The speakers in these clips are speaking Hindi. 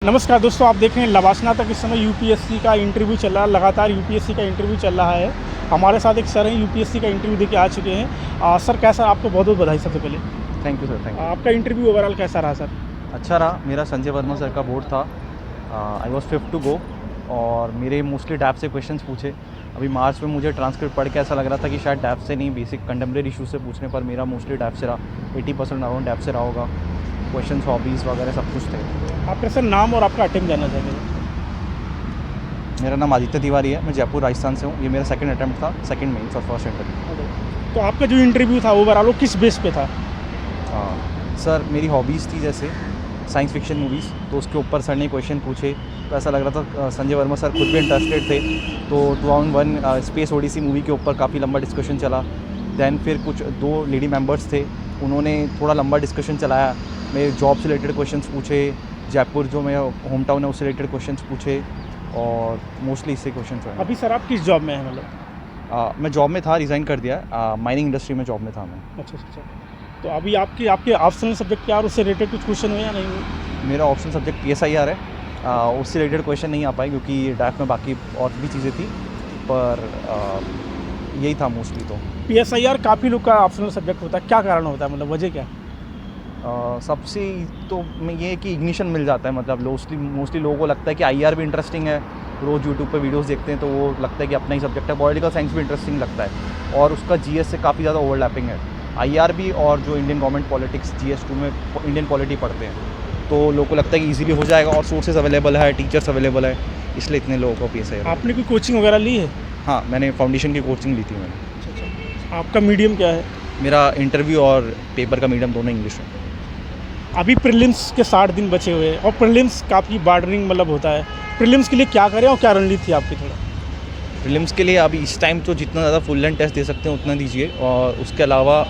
नमस्कार दोस्तों, आप देख रहे हैं लवासना तक। इस समय यूपीएससी का इंटरव्यू चल रहा है, लगातार यूपीएससी का इंटरव्यू चल रहा है। हमारे साथ एक सर हैं, यूपीएससी का इंटरव्यू देके आ चुके हैं। सर कैसा, आपको बहुत बहुत बधाई सबसे पहले। Thank you sir, thank you. आपका इंटरव्यू ओवरऑल कैसा रहा सर? अच्छा रहा। मेरा संजय वर्मा सर का बोर्ड था। I was 5th to go और मेरे मोस्टली डैप से क्वेश्चंस पूछे। अभी मार्च में मुझे ट्रांसक्रिप्ट पढ़ के ऐसा लग रहा था कि शायद डैप से नहीं, बेसिक कंटेम्प्रेरी इशू से पूछने पर मेरा मोस्टली डैप से रहा। 80% अराउंड डैप से रहा होगा। क्वेश्चंस, हॉबीज़ वगैरह सब कुछ थे। आपका सर नाम और आपका अटेम्प्ट जानना चाहेंगे? मेरा नाम आदित्य तिवारी है, मैं जयपुर राजस्थान से हूँ। ये मेरा सेकंड अटैम्प्ट था, सेकंड मेंस और फर्स्ट इंटरव्यू। तो आपका जो इंटरव्यू था ओवरऑल वो किस बेस पे था? सर मेरी हॉबीज़ थी जैसे साइंस फिक्शन मूवीज़, तो उसके ऊपर सर ने क्वेश्चन पूछे तो ऐसा लग रहा था संजय वर्मा सर खुद भी इंटरेस्टेड थे। तो 2001 स्पेस ओडिसी मूवी के ऊपर काफ़ी लंबा डिस्कशन चला। दैन फिर कुछ 2 लेडी मेंबर्स थे, उन्होंने थोड़ा लंबा डिस्कशन चलाया। मेरे जॉब से रिलेटेड क्वेश्चंस पूछे, जयपुर जो मेरा होम टाउन है उससे रिलेटेड क्वेश्चंस पूछे और मोस्टली इससे क्वेश्चंस हुए। अभी सर आप किस जॉब में हैं? मतलब मैं जॉब में था, रिज़ाइन कर दिया। माइनिंग इंडस्ट्री में जॉब में था मैं। अच्छा। तो अभी आपके ऑप्शनल सब्जेक्ट क्या और उससे रिलेटेड कुछ क्वेश्चन हुए या नहीं? मेरा ऑप्शन सब्जेक्ट PSIR है। उससे रिलेटेड क्वेश्चन नहीं आ पाए क्योंकि डैफ में बाकी और भी चीज़ें थी, पर यही था मोस्टली। तो PSIR काफ़ी लोग का ऑप्शनल सब्जेक्ट होता है, क्या कारण होता है, मतलब वजह क्या? सबसे तो मैं ये है कि इग्निशन मिल जाता है। मतलब मोस्टली लोगों को लगता है कि IR भी इंटरेस्टिंग है। रोज़ यूट्यूब पे वीडियोस देखते हैं तो वो लगता है कि अपना ही सब्जेक्ट है। पॉलिटिकल साइंस भी इंटरेस्टिंग लगता है और उसका GS से काफ़ी ज़्यादा ओवरलैपिंग है। IR भी और जो इंडियन गवर्नमेंट पॉलिटिक्स GS2 में इंडियन पॉलिटी पढ़ते हैं तो लोगों को लगता है कि ईजिली हो जाएगा और सोर्सेज अवेलेबल है, टीचर्स अवेलेबल है, इसलिए इतने लोगों को PSIR। आपने कोई कोचिंग वगैरह ली है? हाँ, मैंने फाउंडेशन की कोचिंग ली थी मैंने। अच्छा। आपका मीडियम क्या है? मेरा इंटरव्यू और पेपर का मीडियम दोनों इंग्लिश है। अभी प्रीलिम्स के 60 दिन बचे हुए हैं और प्रीलिम्स काफ़ी बॉर्डरिंग मतलब होता है। प्रीलिम्स के लिए क्या करें और क्या रणनीति थी आपकी? थोड़ा प्रीलिम्स के लिए अभी इस टाइम तो जितना ज़्यादा फुल लेंथ टेस्ट दे सकते हैं उतना दीजिए और उसके अलावा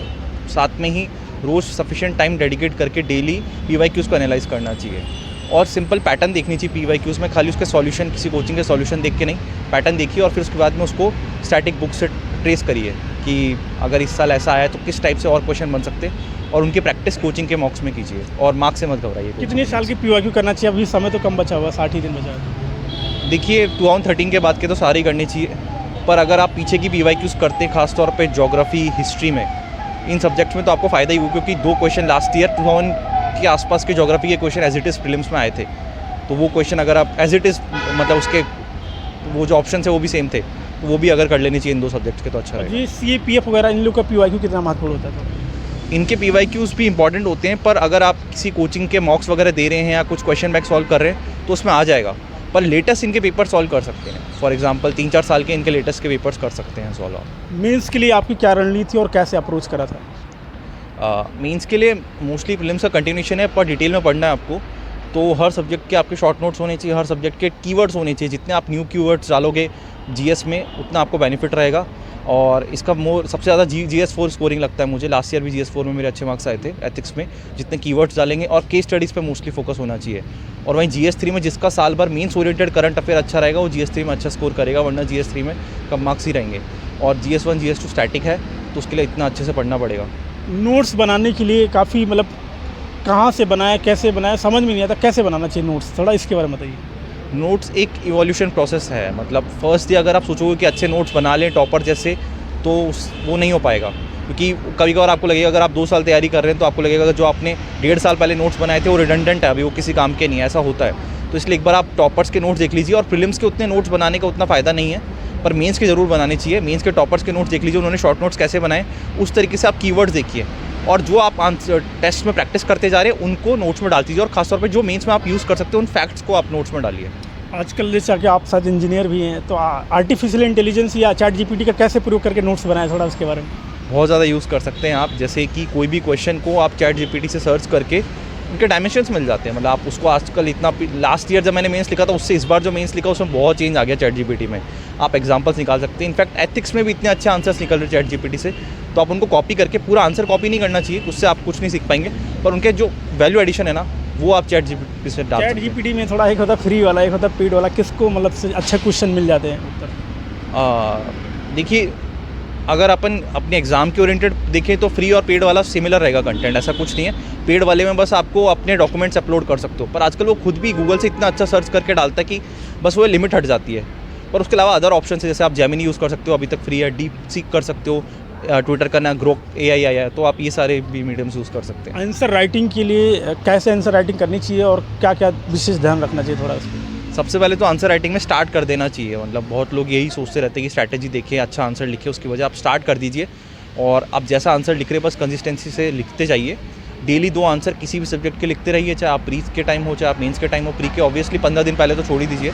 साथ में ही रोज़ सफिशिएंट टाइम डेडिकेट करके डेली PYQs को एनालाइज करना चाहिए और सिंपल पैटर्न देखनी चाहिए PYQs में। खाली उसके सॉल्यूशन, किसी कोचिंग के सॉल्यूशन देख के नहीं, पैटर्न देखिए और फिर उसके बाद में उसको स्टैटिक बुक से ट्रेस करिए कि अगर इस साल ऐसा आया तो किस टाइप से और क्वेश्चन बन सकते हैं और उनकी प्रैक्टिस कोचिंग के मॉक्स में कीजिए और मार्क्स से मत घबराइए। कितने साल की PYQ करना चाहिए? अभी समय तो कम बचा हुआ, 60 ही दिन बचा है। देखिए 2013 के बाद के तो सारे ही करने चाहिए, पर अगर आप पीछे की PYQs करते हैं खासतौर पे ज्योग्राफी, हिस्ट्री में, इन सब्जेक्ट्स में तो आपको फ़ायदा ही हुआ क्योंकि 2 क्वेश्चन लास्ट ईयर 2000 के आसपास के ज्योग्राफी के question as it is prelims में आए थे। तो वो क्वेश्चन अगर आप एज इट इज़ मतलब उसके वो जो ऑप्शन है वो भी सेम थे, तो वो भी अगर कर लेनी चाहिए इन 2 सब्जेक्ट्स के तो अच्छा रहेगा। ये CAPF वगैरह इन लोग का PYQ कितना महत्वपूर्ण होता है? इनके PYQs भी इंपॉर्टेंट होते हैं, पर अगर आप किसी कोचिंग के मॉक्स वगैरह दे रहे हैं या कुछ क्वेश्चन बैंक सॉल्व कर रहे हैं तो उसमें आ जाएगा, पर लेटेस्ट इनके पेपर सॉल्व कर सकते हैं। फॉर एग्जांपल 3-4 साल के इनके लेटेस्ट के पेपर्स कर सकते हैं सॉल्व आप। मेंस के लिए आपकी क्या रणनीति और कैसे अप्रोच करा था? मेंस के लिए मोस्टली प्रीलिम्स का कंटिन्यूशन है, पर डिटेल में पढ़ना है आपको। तो हर सब्जेक्ट के आपके शॉर्ट नोट्स होने चाहिए, हर सब्जेक्ट के कीवर्ड्स होने चाहिए। जितने आप न्यू कीवर्ड्स डालोगे GS में उतना आपको बेनिफिट रहेगा और इसका सबसे ज़्यादा GS4 स्कोरिंग लगता है मुझे। लास्ट ईयर भी GS4 में मेरे अच्छे मार्क्स आए थे एथिक्स में। जितने कीवर्ड्स डालेंगे और केस स्टडीज़ पे मोस्टली फोकस होना चाहिए। और वहीं GS3 में जिसका साल भर मेंस ओरिएंटेड करंट अफेयर अच्छा रहेगा वो GS3 में अच्छा स्कोर करेगा, वरना GS3 में कम मार्क्स ही रहेंगे। और GS1 GS2 स्टैटिक है तो उसके लिए इतना अच्छे से पढ़ना पड़ेगा। नोट्स बनाने के लिए काफ़ी मतलब कहाँ से बनाया, कैसे बनाया, समझ में नहीं आता। कैसे बनाना चाहिए नोट्स, थोड़ा इसके बारे में बताइए। नोट्स एक इवोल्यूशन प्रोसेस है। मतलब फर्स्ट डे अगर आप सोचोगे कि अच्छे नोट्स बना लें टॉपर जैसे, तो वो नहीं हो पाएगा क्योंकि कभी कभार आपको लगेगा अगर आप 2 साल तैयारी कर रहे हैं तो आपको लगेगा जो आपने 1.5 साल पहले नोट्स बनाए थे वो रिडंडेंट है, अभी वो किसी काम के नहीं है, ऐसा होता है। तो इसलिए एक बार आप टॉपर्स के नोट्स देख लीजिए और प्रीलिम्स के उतने नोट्स बनाने का उतना फ़ायदा नहीं है, पर मेंस के ज़रूर बनाने चाहिए। मेंस के टॉपर्स के नोट्स देख लीजिए, उन्होंने शॉर्ट नोट्स कैसे बनाए, उस तरीके से आप कीवर्ड्स देखिए और जो आप आंसर टेस्ट में प्रैक्टिस करते जा रहे हैं उनको नोट्स में डाल दीजिए और खासतौर पे जो मेंस में आप यूज़ कर सकते हो उन फैक्ट्स को आप नोट्स में डालिए। आजकल जैसे कि आप शायद इंजीनियर भी हैं, तो आर्टिफिशियल इंटेलिजेंस या ChatGPT का कैसे प्रयोग करके नोट्स बनाए, थोड़ा उसके बारे में। बहुत ज़्यादा यूज़ कर सकते हैं आप। जैसे कि कोई भी क्वेश्चन को आप ChatGPT से सर्च करके उनके डायमेंशंस मिल जाते हैं। मतलब आप उसको आजकल इतना, लास्ट ईयर जब मैंने मेंस लिखा था उससे इस बार जो मेंस लिखा उसमें बहुत चेंज आ गया ChatGPT में। आप एग्जांपल्स निकाल सकते हैं। इनफैक्ट एथिक्स में भी इतने अच्छे आंसर्स निकल रहे ChatGPT से, तो आप उनको कॉपी करके, पूरा आंसर कॉपी नहीं करना चाहिए, उससे आप कुछ नहीं सीख पाएंगे, पर उनके जो वैल्यू एडिशन है ना वो आप ChatGPT से डाल सकते हैं। ChatGPT में थोड़ा एक होता है फ्री वाला, एक होता है पेड वाला, किसको मतलब से अच्छे क्वेश्चन मिल जाते हैं उत्तर? देखिए अगर अपन अपने एग्ज़ाम के ओरिएंटेड देखें तो फ्री और पेड वाला सिमिलर रहेगा कंटेंट, ऐसा कुछ नहीं है। पेड वाले में बस आपको अपने डॉक्यूमेंट्स अपलोड कर सकते हो, पर आजकल वो खुद भी गूगल से इतना अच्छा सर्च करके डालता है कि बस वो लिमिट हट जाती है। पर उसके अलावा अदर ऑप्शन है, जैसे आप जेमिनी यूज़ कर सकते हो, अभी तक फ्री है, डीप सीक कर सकते हो, ट्विटर का ना ग्रोक AI आया है, तो आप ये सारे भी मीडियम्स यूज़ कर सकते हैं। आंसर राइटिंग के लिए कैसे आंसर राइटिंग करनी चाहिए और क्या क्या विशेष ध्यान रखना चाहिए थोड़ा इसमें? सबसे पहले तो आंसर राइटिंग में स्टार्ट कर देना चाहिए। मतलब बहुत लोग यही सोचते रहते हैं कि स्ट्रैटेजी देखें, अच्छा आंसर लिखे, उसकी वजह आप स्टार्ट कर दीजिए और आप जैसा आंसर लिख रहे हैं बस कंसिस्टेंसी से लिखते जाइए। डेली 2 आंसर किसी भी सब्जेक्ट के लिखते रहिए, चाहे आप प्री के टाइम हो चाहे आप मेंस के टाइम हो। प्री के ऑब्वियसली 15 दिन पहले तो छोड़ ही दीजिए,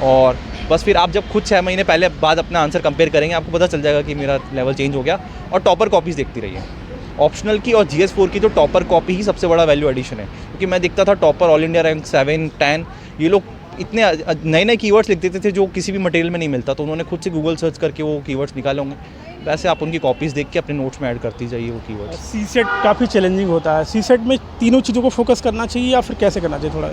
और बस फिर आप जब खुद 6 महीने पहले बाद अपना आंसर कंपेयर करेंगे आपको पता चल जाएगा कि मेरा लेवल चेंज हो गया। और टॉपर कॉपीज़ देखती रहिए। ऑप्शनल की और GS4 की जो टॉपर कॉपी ही सबसे बड़ा वैल्यू एडिशन है, क्योंकि मैं देखता था टॉपर ऑल इंडिया रैंक 7, 10 ये लोग इतने नए नए कीवर्ड्स लिख देते थे जो किसी भी मटेरियल में नहीं मिलता, तो उन्होंने खुद से गूगल सर्च करके वो कीवर्ड्स निकाले होंगे। वैसे आप उनकी कॉपीज़ देख के अपने नोट्स में ऐड करती जाइए वो कीवर्ड्स। सीसेट काफ़ी चैलेंजिंग होता है, सीसेट में तीनों चीज़ों को फोकस करना चाहिए या फिर कैसे करना चाहिए थोड़ा?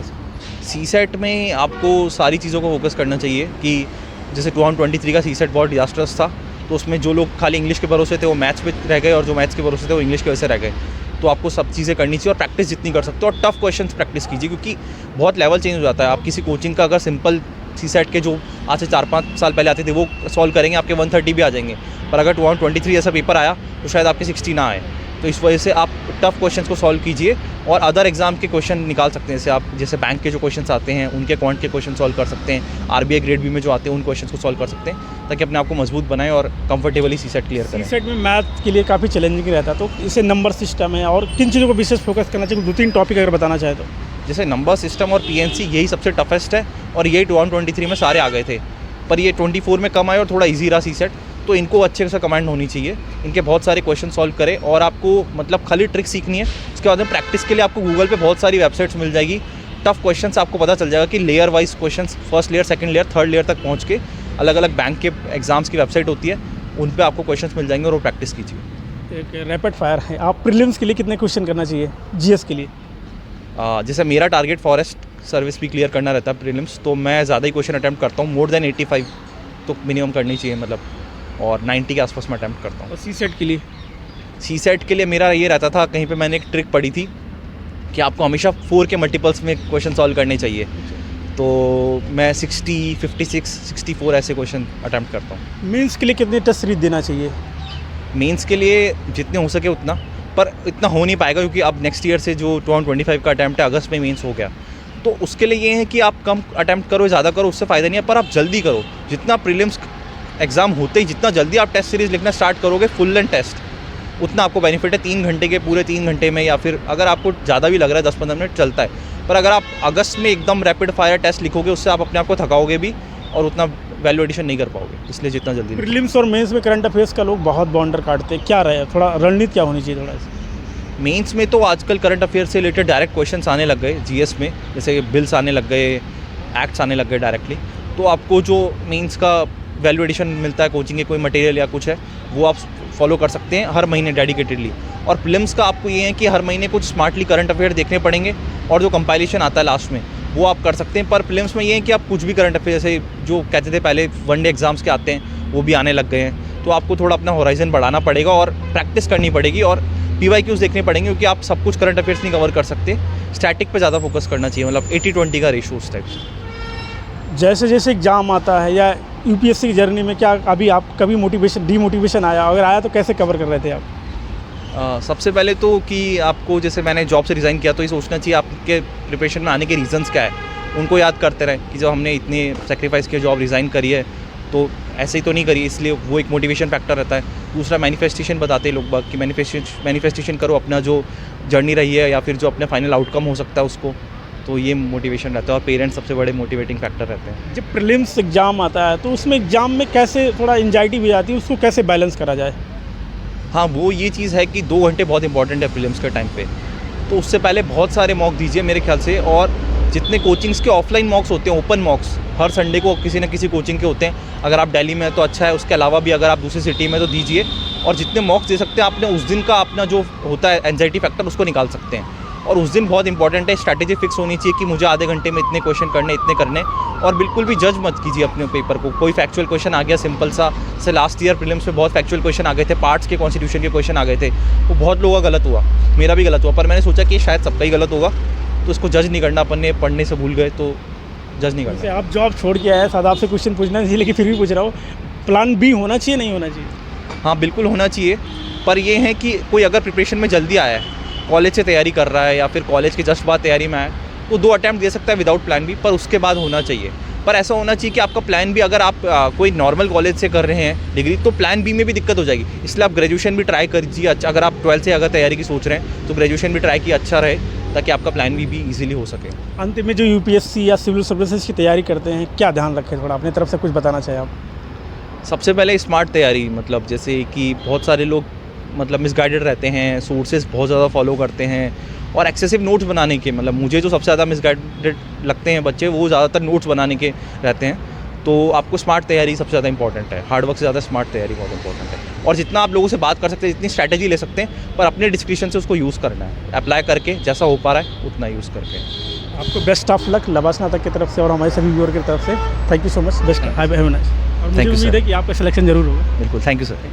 सीसेट में आपको सारी चीज़ों को फोकस करना चाहिए कि जैसे 2023 का सीसेट बहुत डिजास्टर्स था, तो उसमें जो लोग खाली इंग्लिश के भरोसे थे वो मैथ्स पे रह गए, और जो मैथ्स के भरोसे थे वो इंग्लिश के वजह से रह गए। तो आपको सब चीज़ें करनी चाहिए और प्रैक्टिस जितनी कर सकते हो, और टफ क्वेश्चंस प्रैक्टिस कीजिए, क्योंकि बहुत लेवल चेंज हो जाता है। आप किसी कोचिंग का अगर सिंपल सीसेट के जो आज से 4-5 साल पहले आते थे वो सॉल्व करेंगे, आपके 130 भी आ जाएंगे। पर अगर 2023 ऐसा पेपर आया तो शायद आपके 60 ना आए। तो इस वजह से आप टफ क्वेश्चंस को सॉल्व कीजिए और अदर एग्जाम के क्वेश्चन निकाल सकते हैं। जैसे आप जैसे बैंक के जो क्वेश्चंस आते हैं उनके क्वांट के क्वेश्चन सॉल्व कर सकते हैं, RBI ग्रेड बी में जो आते हैं उन क्वेश्चंस को सॉल्व कर सकते हैं, ताकि अपने आप को मजबूत बनाएं और कंफर्टेबली सीसेट क्लियर करें। सीसेट में मैथ के लिए काफ़ी चैलेंजिंग रहता है, तो इसे नंबर सिस्टम है और किन चीज़ों को विशेष फोकस करना चाहिए? 2-3 टॉपिक अगर बताना चाहे तो। जैसे नंबर सिस्टम और PNC यही सबसे टफेस्ट है, और यही 2023 में सारे आ गए थे, पर ये 24 में कम आए और थोड़ा ईजी रहा सीसेट। तो इनको अच्छे से कमांड होनी चाहिए, इनके बहुत सारे क्वेश्चन सॉल्व करें, और आपको मतलब खाली ट्रिक सीखनी है। उसके बाद में प्रैक्टिस के लिए आपको गूगल पे बहुत सारी वेबसाइट्स मिल जाएगी। टफ क्वेश्चंस आपको पता चल जाएगा कि layer wise questions, first layer, second layer, third layer तक पहुंच के अलग अलग बैंक के एग्जाम्स की वेबसाइट होती है, उन पे आपको क्वेश्चंस मिल जाएंगे और वो प्रैक्टिस कीजिए। एक रैपिड फायर है, आप प्रीलिम्स के लिए कितने क्वेश्चन करना चाहिए GS के लिए? जैसे मेरा टारगेट फॉरेस्ट सर्विस भी क्लियर करना रहता है प्रीलिम्स, तो मैं ज़्यादा ही क्वेश्चन अटैम्प्ट करता हूँ। मोर देन 85 तो मिनिमम करनी चाहिए, मतलब, और 90 के आसपास मैं अटैम्प्ट करता हूँ। और सीसेट के लिए? सीसेट के लिए मेरा ये रहता था, कहीं पे मैंने एक ट्रिक पढ़ी थी कि आपको हमेशा 4 के मल्टीपल्स में क्वेश्चन सॉल्व करने चाहिए, तो मैं 60, 56, 64 ऐसे क्वेश्चन अटैम्प्ट करता हूँ। मेंस के लिए कितने टेस्ट सीरीज देना चाहिए? मेंस के लिए जितने हो सके उतना, पर इतना हो नहीं पाएगा क्योंकि अब नेक्स्ट ईयर से जो 2025 का अटैम्प्ट है अगस्त में मेंस हो गया, तो उसके लिए ये है कि आप कम अटैम्प्ट करो, ज़्यादा करो, उससे फ़ायदा नहीं है, पर आप जल्दी करो। जितना प्रीलिम्स एग्ज़ाम होते ही जितना जल्दी आप टेस्ट सीरीज़ लिखना स्टार्ट करोगे, फुल लेंथ टेस्ट, उतना आपको बेनिफिट है। 3 घंटे के पूरे 3 घंटे में, या फिर अगर आपको ज़्यादा भी लग रहा है 10-15 मिनट चलता है, पर अगर आप अगस्त में एकदम रैपिड फायर टेस्ट लिखोगे उससे आप अपने आप को थकाओगे भी और उतना वैल्यू एडिशन नहीं कर पाओगे, इसलिए जितना जल्दी। प्रीलिम्स और मेंस में करंट अफेयर्स का लोग बहुत बाउंडर काटते हैं, क्या रहे थोड़ा रणनीति क्या होनी चाहिए थोड़ा? मेंस में तो आजकल करंट अफेयर से रिलेटेड डायरेक्ट क्वेश्चंस आने लग गए GS में, जैसे बिल्स आने लग गए, एक्ट्स आने लग गए डायरेक्टली, तो आपको जो मेंस का वैल्यू एडिशन मिलता है कोचिंग के कोई मटेरियल या कुछ है वो आप फॉलो कर सकते हैं हर महीने डेडिकेटेडली। और प्रीलिम्स का आपको ये है कि हर महीने कुछ स्मार्टली करंट अफेयर देखने पड़ेंगे, और जो कंपाइलेशन आता है लास्ट में वो आप कर सकते हैं। पर प्रीलिम्स में ये है कि आप कुछ भी करंट अफेयर, जैसे जो कहते थे पहले वनडे एग्जाम्स के आते हैं वो भी आने लग गए हैं, तो आपको थोड़ा अपना होराइजन बढ़ाना पड़ेगा और प्रैक्टिस करनी पड़ेगी, और PYQs देखने पड़ेंगे, क्योंकि आप सब कुछ करंट अफेयर्स नहीं कवर कर सकते। स्टैटिक पे ज़्यादा फोकस करना चाहिए, मतलब 80-20 का रेशो उस टाइप से। जैसे जैसे एग्जाम आता है या UPSC की जर्नी में क्या अभी आप कभी मोटिवेशन डीमोटिवेशन आया, अगर आया तो कैसे कवर कर रहे थे आप? सबसे पहले तो कि आपको, जैसे मैंने जॉब से रिज़ाइन किया, तो ये सोचना चाहिए आपके प्रिपरेशन में आने के रीजंस क्या है, उनको याद करते रहें कि जब हमने इतने सेक्रीफाइस किया, जॉब रिज़ाइन करी है, तो ऐसे ही तो नहीं करी, इसलिए वो एक मोटिवेशन फैक्टर रहता है। दूसरा मैनिफेस्टेशन बताते हैं लोग बाग कि मैनिफेस्टेशन करो अपना जो जर्नी रही है या फिर जो अपना फाइनल आउटकम हो सकता है उसको, तो ये मोटिवेशन रहता है। और पेरेंट्स सबसे बड़े मोटिवेटिंग फैक्टर रहते हैं। जब प्रीलिम्स एग्जाम आता है तो उसमें एग्जाम में कैसे थोड़ा एंजाइटी भी आती है, उसको कैसे बैलेंस करा जाए? हाँ, वो ये चीज़ है कि 2 घंटे बहुत इंपॉर्टेंट है प्रीलिम्स के टाइम पे, तो उससे पहले बहुत सारे मॉक दीजिए मेरे ख्याल से। और जितने कोचिंग्स के ऑफलाइन मॉक्स होते हैं, ओपन मॉक्स हर संडे को किसी न किसी कोचिंग के होते हैं, अगर आप दिल्ली में हैं तो अच्छा है, उसके अलावा भी अगर आप दूसरी सिटी में तो दीजिए। और जितने मॉक्स दे सकते हैं आपने उस दिन का अपना जो होता है एंजाइटी फैक्टर उसको निकाल सकते हैं। और उस दिन बहुत इंपॉर्टेंट है, स्ट्रैटेजी फिक्स होनी चाहिए कि मुझे आधे घंटे में इतने क्वेश्चन इतने करने। और बिल्कुल भी जज मत कीजिए अपने पेपर को। कोई फैक्चुअल क्वेश्चन आ गया सिंपल सा, से लास्ट ईयर प्रीलिम्स में बहुत फैक्चुअल क्वेश्चन आ गए थे, पार्ट्स के कॉन्स्टिट्यूशन के क्वेश्चन आ गए थे, वो बहुत लोगों का गलत हुआ, मेरा भी गलत हुआ, पर मैंने सोचा कि शायद सबका ही गलत होगा, तो इसको जज नहीं करना। अपन ने पढ़ने से भूल गए तो जज नहीं जैसे करना। आप जॉब छोड़ के आए, शायद आपसे क्वेश्चन पूछना नहीं, लेकिन फिर भी पूछ रहा हूँ, प्लान बी होना चाहिए नहीं होना चाहिए? हाँ बिल्कुल होना चाहिए, पर ये है कि कोई अगर प्रिपरेशन में जल्दी आया है, कॉलेज से तैयारी कर रहा है या फिर कॉलेज के जस्ट बाद तैयारी में आया, तो 2 अटैम्प्ट दे सकता है विदाउट प्लान बी, पर उसके बाद होना चाहिए। पर ऐसा होना चाहिए कि आपका प्लान बी, अगर आप कोई नॉर्मल कॉलेज से कर रहे हैं डिग्री, तो प्लान बी में भी दिक्कत हो जाएगी। इसलिए आप ग्रेजुएशन भी ट्राई कीजिए। अच्छा, अगर आप 12th से अगर तैयारी की सोच रहे हैं तो ग्रेजुएशन भी ट्राई किए, अच्छा रहे, ताकि आपका प्लान बी भी ईजिली हो सके। अंत में जो यूपीएससी या सिविल सर्विसेज की तैयारी करते हैं, क्या ध्यान रखें? थोड़ा अपनी तरफ से कुछ बताना चाहिए आप। सबसे पहले स्मार्ट तैयारी, मतलब जैसे कि बहुत सारे लोग मतलब मिसगाइडेड रहते हैं, सोर्सेज बहुत ज़्यादा फॉलो करते हैं, और एक्सेसिव नोट्स बनाने के, मतलब मुझे जो सबसे ज़्यादा मिसगाइडेड लगते हैं बच्चे, वो ज़्यादातर नोट्स बनाने के रहते हैं। तो आपको स्मार्ट तैयारी सबसे ज़्यादा इंपॉर्टेंट है, हार्ड वर्क से ज़्यादा स्मार्ट तैयारी बहुत इंपॉर्टेंट है। और जितना आप लोगों से बात कर सकते हैं, जितनी स्ट्रैटेजी ले सकते हैं, पर अपने डिस्क्रिप्शन से उसको यूज़ करना है, अप्लाई करके जैसा हो पा रहा है उतना यूज़ करके। आपको बेस्ट ऑफ लक लबासना तक की तरफ से और हमारे सभी व्यूअर की तरफ से। Thank you so much, best, have a nice. और मुझे Thank you, उम्मीद sir. है कि आपका सिलेक्शन जरूर होगा। बिल्कुल, थैंक यू सर।